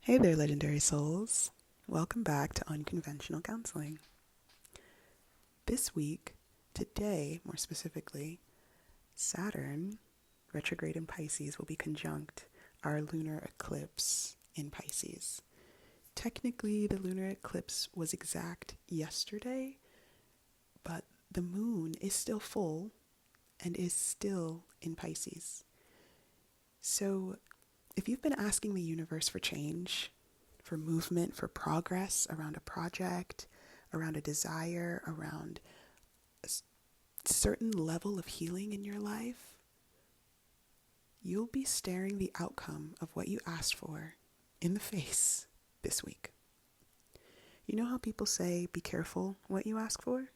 Hey there, legendary souls. Welcome back to Unconventional Counseling. This week, today more specifically, Saturn, retrograde in Pisces, will be conjunct our lunar eclipse in Pisces. Technically, the lunar eclipse was exact yesterday, but the moon is still full and is still in Pisces. So, if you've been asking the universe for change, for movement, for progress around a project, around a desire, around a certain level of healing in your life, you'll be staring the outcome of what you asked for in the face this week. You know how people say, be careful what you ask for?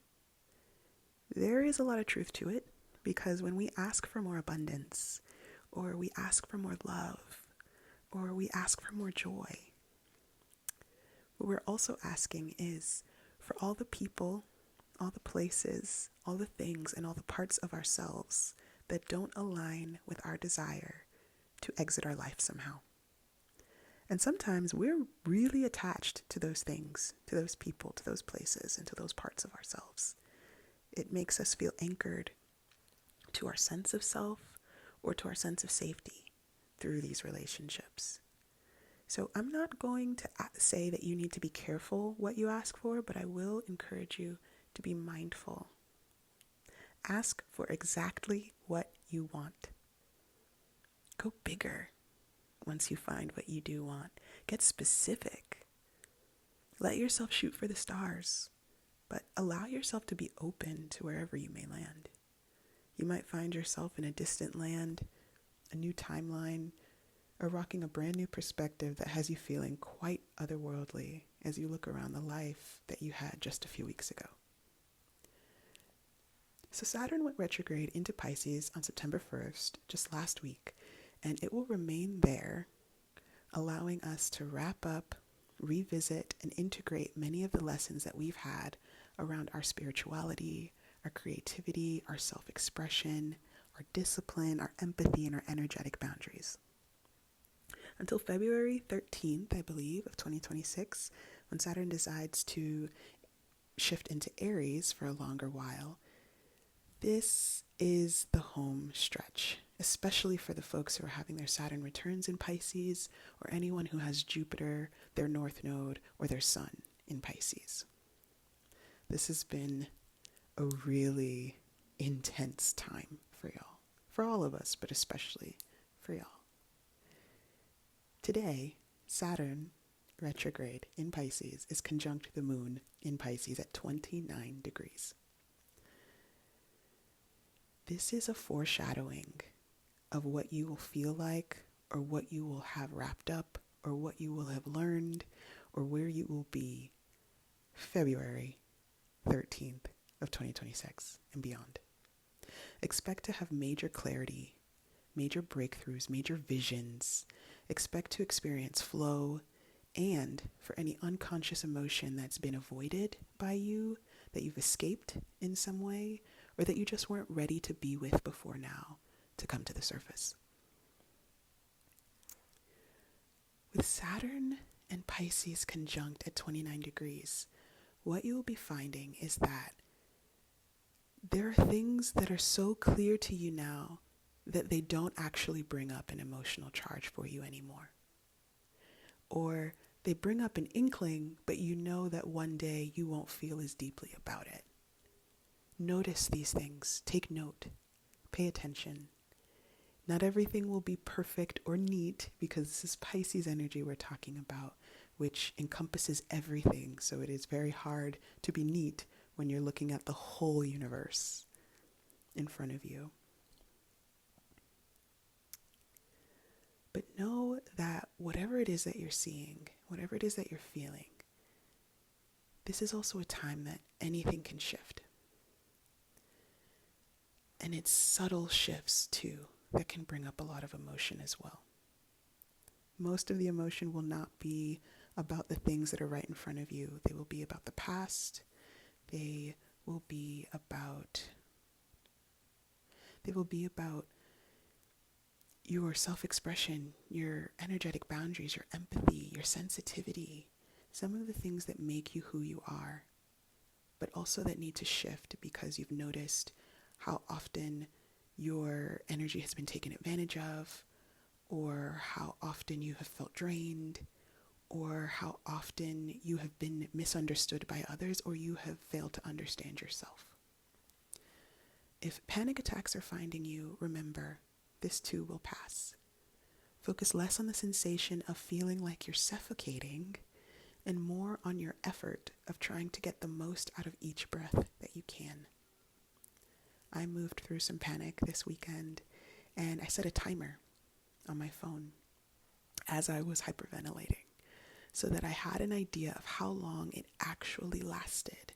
There is a lot of truth to it, because when we ask for more abundance, or we ask for more love, or we ask for more joy, what we're also asking is for all the people, all the places, all the things, and all the parts of ourselves that don't align with our desire to exit our life somehow. And sometimes we're really attached to those things, to those people, to those places, and to those parts of ourselves. It makes us feel anchored to our sense of self or to our sense of safety through these relationships. So I'm not going to say that you need to be careful what you ask for, but I will encourage you to be mindful. Ask for exactly what you want. Go bigger once you find what you do want. Get specific. Let yourself shoot for the stars, but allow yourself to be open to wherever you may land. You might find yourself in a distant land, a new timeline, or rocking a brand new perspective that has you feeling quite otherworldly as you look around the life that you had just a few weeks ago. So Saturn went retrograde into Pisces on September 1st, just last week, and it will remain there, allowing us to wrap up, revisit, and integrate many of the lessons that we've had around our spirituality, our creativity, our self-expression, our discipline, our empathy, and our energetic boundaries. Until February 13th, I believe, of 2026, when Saturn decides to shift into Aries for a longer while. This is the home stretch, especially for the folks who are having their Saturn returns in Pisces, or anyone who has Jupiter, their North Node, or their Sun in Pisces. This has been a really intense time for y'all, for all of us, but especially for y'all. Today, Saturn retrograde in Pisces is conjunct the moon in Pisces at 29 degrees. This is a foreshadowing of what you will feel like, or what you will have wrapped up, or what you will have learned, or where you will be February 13th of 2026 and beyond. Expect to have major clarity, major breakthroughs, major visions. Expect to experience flow, and for any unconscious emotion that's been avoided by you, that you've escaped in some way, or that you just weren't ready to be with before now, to come to the surface. With Saturn and Pisces conjunct at 29 degrees, what you will be finding is that there are things that are so clear to you now that they don't actually bring up an emotional charge for you anymore. Or they bring up an inkling, but you know that one day you won't feel as deeply about it. Notice these things. Take note. Pay attention. Not everything will be perfect or neat, because this is Pisces energy we're talking about, which encompasses everything. So it is very hard to be neat when you're looking at the whole universe in front of you. But know that whatever it is that you're seeing, whatever it is that you're feeling, this is also a time that anything can shift. And it's subtle shifts too that can bring up a lot of emotion as well. Most of the emotion will not be about the things that are right in front of you. They will be about the past. They will be about your self-expression, your energetic boundaries, your empathy, your sensitivity, some of the things that make you who you are, but also that need to shift because you've noticed how often your energy has been taken advantage of, or how often you have felt drained, or how often you have been misunderstood by others, or you have failed to understand yourself. If panic attacks are finding you, remember, this too will pass. Focus less on the sensation of feeling like you're suffocating and more on your effort of trying to get the most out of each breath that you can. I moved through some panic this weekend, and I set a timer on my phone as I was hyperventilating so that I had an idea of how long it actually lasted,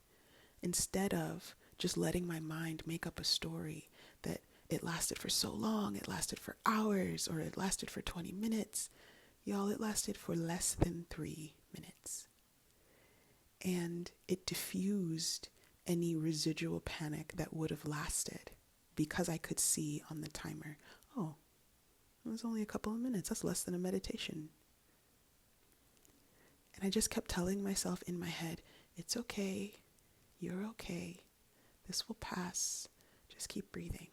instead of just letting my mind make up a story that it lasted for so long, it lasted for hours, or it lasted for 20 minutes. Y'all, it lasted for less than 3 minutes. And it diffused any residual panic that would have lasted because I could see on the timer, oh, it was only a couple of minutes. That's less than a meditation. And I just kept telling myself in my head, it's okay. You're okay. This will pass. Just keep breathing.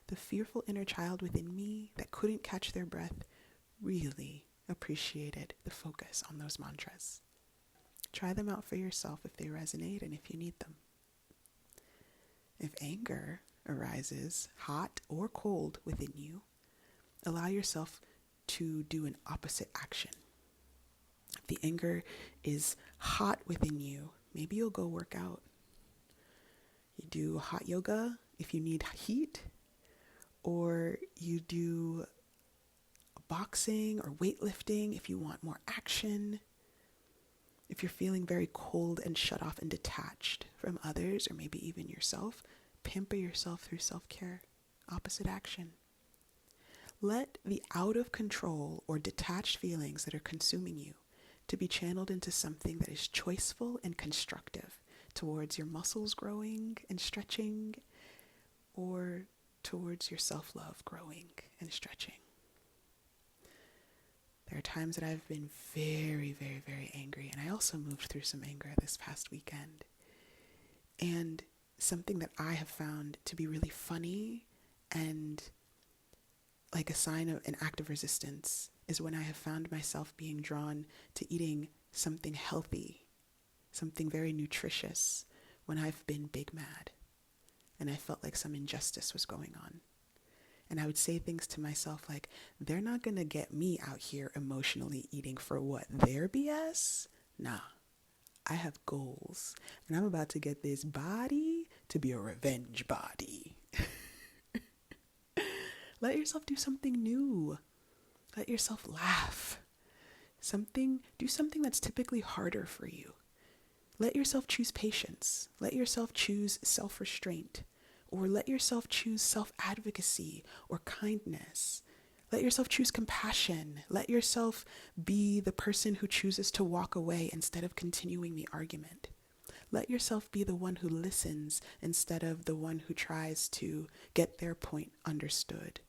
The fearful inner child within me that couldn't catch their breath really appreciated the focus on those mantras. Try them out for yourself if they resonate and if you need them. If anger arises, hot or cold within you, allow yourself to do an opposite action. If the anger is hot within you, maybe you'll go work out. You do hot yoga if you need heat, or you do boxing or weightlifting if you want more action. If you're feeling very cold and shut off and detached from others, or maybe even yourself, pamper yourself through self-care. Opposite action. Let the out of control or detached feelings that are consuming you to be channeled into something that is choiceful and constructive towards your muscles growing and stretching, or towards your self-love growing and stretching. There are times that I've been very, very, very angry, and I also moved through some anger this past weekend. And something that I have found to be really funny and like a sign of an act of resistance is when I have found myself being drawn to eating something healthy, something very nutritious, when I've been big mad and I felt like some injustice was going on. And I would say things to myself like, they're not going to get me out here emotionally eating for what, their BS? Nah, I have goals, and I'm about to get this body to be a revenge body. Let yourself do something new. Let yourself laugh. Do something that's typically harder for you. Let yourself choose patience. Let yourself choose self-restraint. Or let yourself choose self-advocacy or kindness. Let yourself choose compassion. Let yourself be the person who chooses to walk away instead of continuing the argument. Let yourself be the one who listens instead of the one who tries to get their point understood.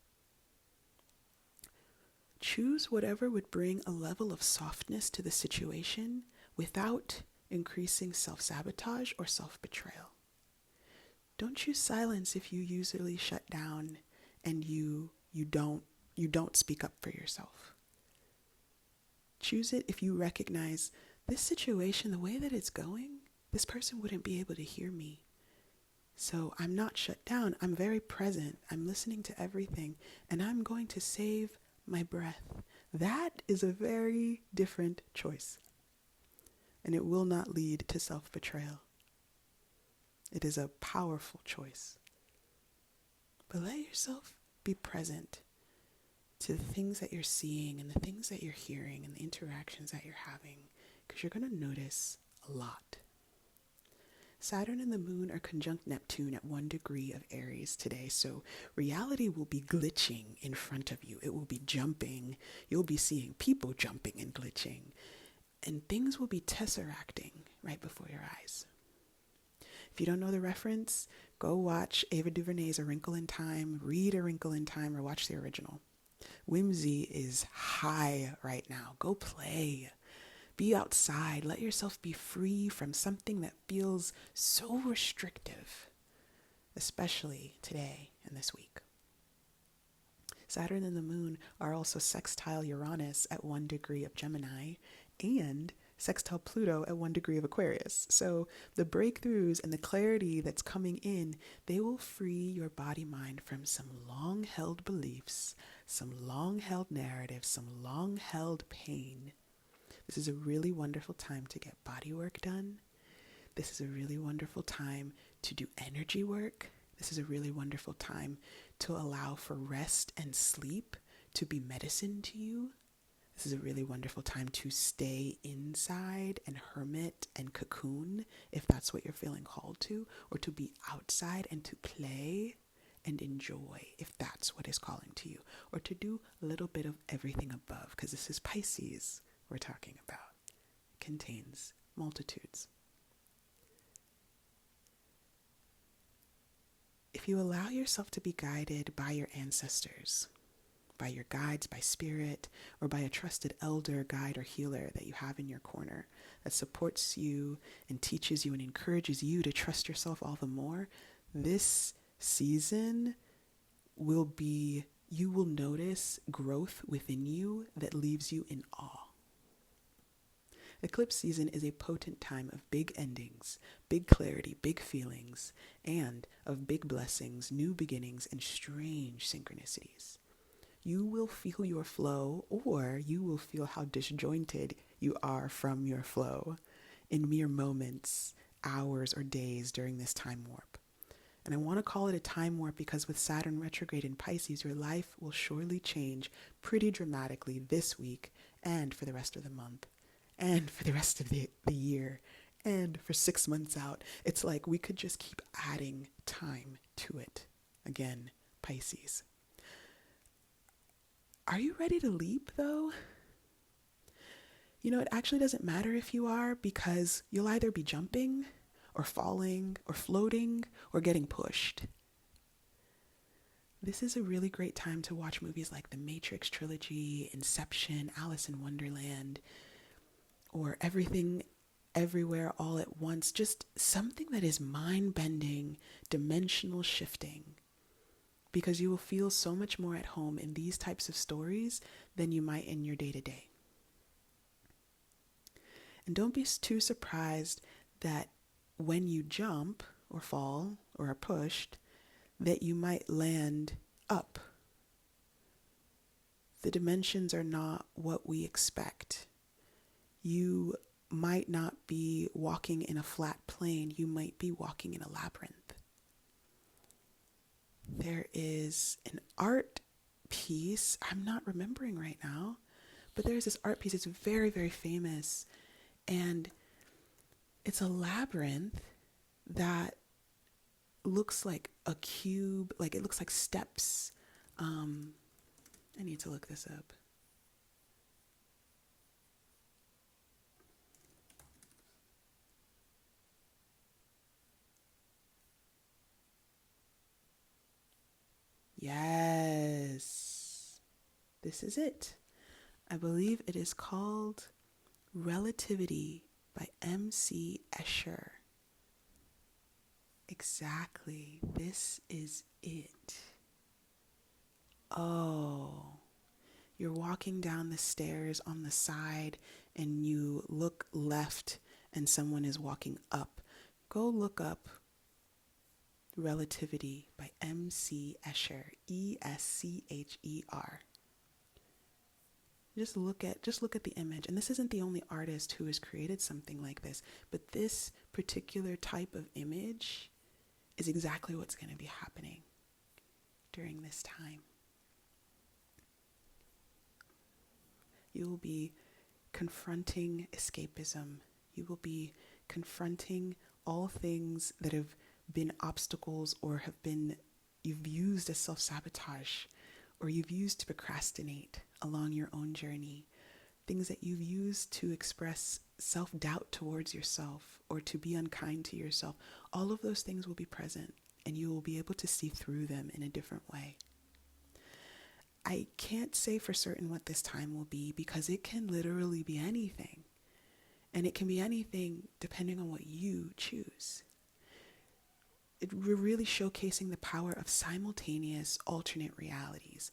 Choose whatever would bring a level of softness to the situation without increasing self-sabotage or self-betrayal. Don't choose silence if you usually shut down and you don't speak up for yourself. Choose it if you recognize this situation, the way that it's going, this person wouldn't be able to hear me. So I'm not shut down. I'm very present. I'm listening to everything, and I'm going to save my breath. That is a very different choice, and it will not lead to self-betrayal. It is a powerful choice. But let yourself be present to the things that you're seeing and the things that you're hearing and the interactions that you're having, because you're going to notice a lot. Saturn and the moon are conjunct Neptune at 1 degree of Aries today, so reality will be glitching in front of you. It will be jumping. You'll be seeing people jumping and glitching, and things will be tesseracting right before your eyes. If you don't know the reference, go watch Ava DuVernay's A Wrinkle in Time, read A Wrinkle in Time, or watch the original. Whimsy is high right now. Go play. Be outside. Let yourself be free from something that feels so restrictive, especially today and this week. Saturn and the moon are also sextile Uranus at 1 degree of Gemini and sextile Pluto at 1 degree of Aquarius. So the breakthroughs and the clarity that's coming in, they will free your body mind from some long-held beliefs, some long-held narratives, some long-held pain. This is a really wonderful time to get body work done. This is a really wonderful time to do energy work. This is a really wonderful time to allow for rest and sleep to be medicine to you. This is a really wonderful time to stay inside and hermit and cocoon if that's what you're feeling called to, or to be outside and to play and enjoy if that's what is calling to you, or to do a little bit of everything above, because this is Pisces we're talking about. It contains multitudes. If you allow yourself to be guided by your ancestors, by your guides, by spirit, or by a trusted elder, guide, or healer that you have in your corner that supports you and teaches you and encourages you to trust yourself all the more, this season you will notice growth within you that leaves you in awe. Eclipse season is a potent time of big endings, big clarity, big feelings, and of big blessings, new beginnings, and strange synchronicities. You will feel your flow, or you will feel how disjointed you are from your flow in mere moments, hours, or days during this time warp. And I want to call it a time warp because with Saturn retrograde in Pisces, your life will surely change pretty dramatically this week and for the rest of the month. And for the rest of the year, and for 6 months out. It's like we could just keep adding time to it. Again, Pisces. Are you ready to leap, though? You know, it actually doesn't matter if you are, because you'll either be jumping, or falling, or floating, or getting pushed. This is a really great time to watch movies like the Matrix trilogy, Inception, Alice in Wonderland, or Everything, Everywhere, All at Once. Just something that is mind-bending, dimensional shifting. Because you will feel so much more at home in these types of stories than you might in your day-to-day. And don't be too surprised that when you jump or fall or are pushed, that you might land up. The dimensions are not what we expect. You might not be walking in a flat plane. You might be walking in a labyrinth. There is an art piece, I'm not remembering right now, but there's this art piece. It's very, very famous. And it's a labyrinth that looks like a cube, like it looks like steps. I need to look this up. Yes, this is it. I believe it is called Relativity by M.C. Escher. Exactly, this is it. Oh, you're walking down the stairs on the side and you look left and someone is walking up. Go look up Relativity by M.C. Escher, Escher. Just look at the image. And this isn't the only artist who has created something like this, but this particular type of image is exactly what's going to be happening during this time. You will be confronting escapism. You will be confronting all things that have been obstacles or you've used as self-sabotage or you've used to procrastinate along your own journey things that you've used to express self-doubt towards yourself or to be unkind to yourself, all of those things will be present and you will be able to see through them in a different way. I can't say for certain what this time will be because it can literally be anything. And it can be anything depending on what you choose. We're really showcasing the power of simultaneous alternate realities.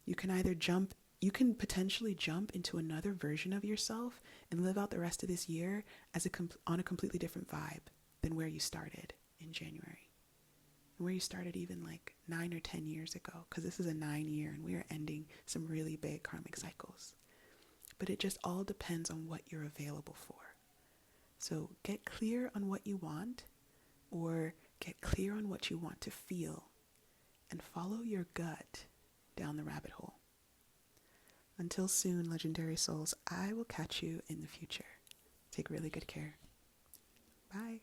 You can potentially jump into another version of yourself and live out the rest of this year as on a completely different vibe than where you started in January. And where you started even like 9 or 10 years ago, because this is a 9-year and we are ending some really big karmic cycles. But it just all depends on what you're available for. So get clear on what you want, or get clear on what you want to feel, and follow your gut down the rabbit hole. Until soon, legendary souls, I will catch you in the future. Take really good care. Bye.